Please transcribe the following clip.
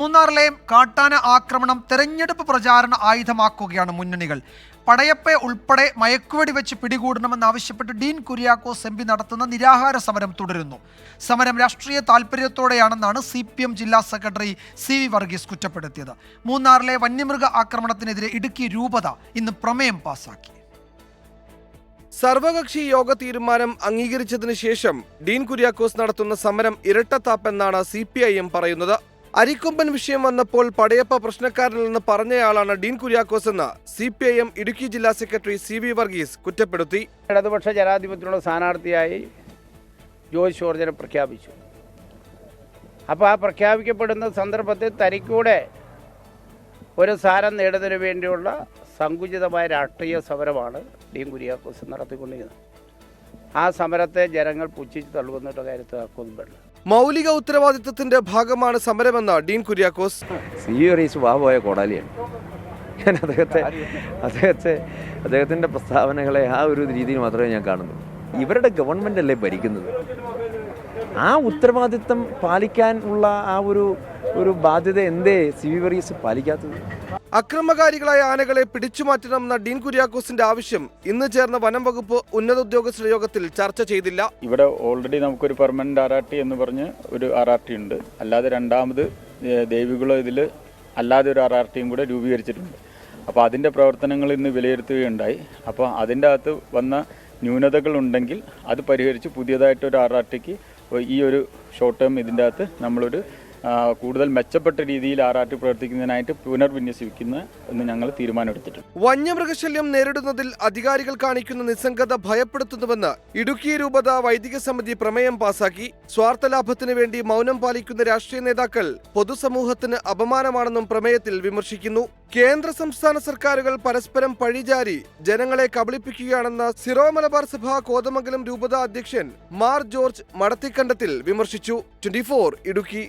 മൂന്നാറിലെയും കാട്ടാന ആക്രമണം തെരഞ്ഞെടുപ്പ് പ്രചാരണ ആയുധമാക്കുകയാണ് മുന്നണികൾ. പടയപ്പെ ഉൾപ്പെടെ മയക്കുവെടി വെച്ച് പിടികൂടണമെന്നാവശ്യപ്പെട്ട് ഡീൻ കുര്യാക്കോസ് എം പി നടത്തുന്ന നിരാഹാര സമരം തുടരുന്നു. സമരം രാഷ്ട്രീയ താൽപര്യത്തോടെയാണെന്നാണ് CPM ജില്ലാ സെക്രട്ടറി CV വർഗീസ് കുറ്റപ്പെടുത്തിയത്. മൂന്നാറിലെ വന്യമൃഗ ആക്രമണത്തിനെതിരെ ഇടുക്കി രൂപത ഇന്ന് പ്രമേയം പാസാക്കി. സർവകക്ഷി യോഗ തീരുമാനം അംഗീകരിച്ചതിനു ശേഷം ഡീൻ കുര്യാക്കോസ് നടത്തുന്ന സമരം ഇരട്ടത്താപ്പെന്നാണ് CPIM പറയുന്നത്. അരിക്കൊമ്പൻ വിഷയം വന്നപ്പോൾ പടയപ്പ പ്രശ്നക്കാരനിൽ പറഞ്ഞയാളാണ് ഡീൻ കുര്യാക്കോസ് എന്ന് CPIM ഇടുക്കി ജില്ലാ സെക്രട്ടറി CV വർഗീസ് കുറ്റപ്പെടുത്തി. ഇടതുപക്ഷ ജനാധിപത്യത്തിനുള്ള സ്ഥാനാർത്ഥിയായി ജോയ്സ് ജോർജിനെ പ്രഖ്യാപിച്ചു. അപ്പോൾ ആ പ്രഖ്യാപിക്കപ്പെടുന്ന സന്ദർഭത്തിൽ തനിക്കൂടെ ഒരു സ്ഥാനം നേടുന്നതിന് വേണ്ടിയുള്ള സങ്കുചിതമായ രാഷ്ട്രീയ സമരമാണ് ഡീൻ കുര്യാക്കോസ് നടത്തിക്കൊണ്ടിരുന്നത്. ആ സമരത്തെ ജനങ്ങൾ പുച്ഛിച്ച് തള്ളുന്ന കാര്യത്തിൽ ആർക്കൊന്നും വേണ്ട. മൗലിക ഉത്തരവാദിത്വത്തിന്റെ ഭാഗമാണ് സമരമെന്ന് ഡീൻ കുര്യാക്കോസ്. CV വാപോയ കോടാലിയാണ്. ഞാൻ അദ്ദേഹത്തിന്റെ പ്രസ്താവനകളെ ആ ഒരു രീതിയിൽ മാത്രമേ ഞാൻ കാണുന്നുള്ളൂ. ഇവരുടെ ഗവൺമെന്റ് അല്ലേ ഭരിക്കുന്നത്. ആ ഉത്തരവാദിത്വം പാലിക്കാനുള്ള ആ ഒരു ബാധ്യത എന്തേ CV വർഗീസ് പാലിക്കാത്തത്? അക്രമകാരികളായ ആനകളെ പിടിച്ചുമാറ്റണമെന്ന ഡീൻ കുര്യാക്കോസിന്റെ ആവശ്യം ഇന്ന് ചേർന്ന വനം വകുപ്പ് ഉന്നത ഉദ്യോഗസ്ഥരുടെ യോഗത്തിൽ ചർച്ച ചെയ്തില്ല. ഇവിടെ ഓൾറെഡി നമുക്കൊരു പെർമനന്റ് RRT എന്ന് പറഞ്ഞ് ഒരു RRT ഉണ്ട്. അല്ലാതെ രണ്ടാമത് ദേവികുളം ഇതിൽ അല്ലാതെ ഒരു RRTയും കൂടെ രൂപീകരിച്ചിട്ടുണ്ട്. അപ്പോൾ അതിൻ്റെ പ്രവർത്തനങ്ങൾ ഇന്ന് വിലയിരുത്തുകയുണ്ടായി. അപ്പോൾ അതിൻ്റെ അകത്ത് വന്ന ന്യൂനതകളുണ്ടെങ്കിൽ അത് പരിഹരിച്ച് പുതിയതായിട്ടൊരു RRTക്ക് ഈ ഒരു ഷോർട്ട് ടേം ഇതിൻ്റെ അകത്ത് നമ്മളൊരു കൂടുതൽ മെച്ചപ്പെട്ട രീതിയിൽ RRT പ്രവർത്തിക്കുന്നതിനായിട്ട് പുനർവിന്യസിക്കുന്ന എന്ന് ഞങ്ങൾ തീരുമാനമെടുത്തിട്ടുണ്ട്. വന്യമൃഗശല്യം നേരിടുന്നതിൽ അധികാരികൾ കാണിക്കുന്ന നിസ്സംഗത ഭയപ്പെടുത്തുന്നുവെന്ന് ഇടുക്കി രൂപത വൈദിക സമിതി പ്രമേയം പാസാക്കി. സ്വാർത്ഥ ലാഭത്തിന് വേണ്ടി മൗനം പാലിക്കുന്ന രാഷ്ട്രീയ നേതാക്കൾ പൊതുസമൂഹത്തിന് അപമാനമാണെന്നും പ്രമേയത്തിൽ വിമർശിക്കുന്നു. കേന്ദ്ര സംസ്ഥാന സർക്കാരുകൾ പരസ്പരം പഴിചാരി ജനങ്ങളെ കബളിപ്പിക്കുകയാണെന്ന സിറോ മലബാർ സഭ കോതമംഗലം രൂപത അധ്യക്ഷൻ മാർ ജോർജ് മടത്തിക്കണ്ടത്തിൽ വിമർശിച്ചു. 24 ഇടുക്കി.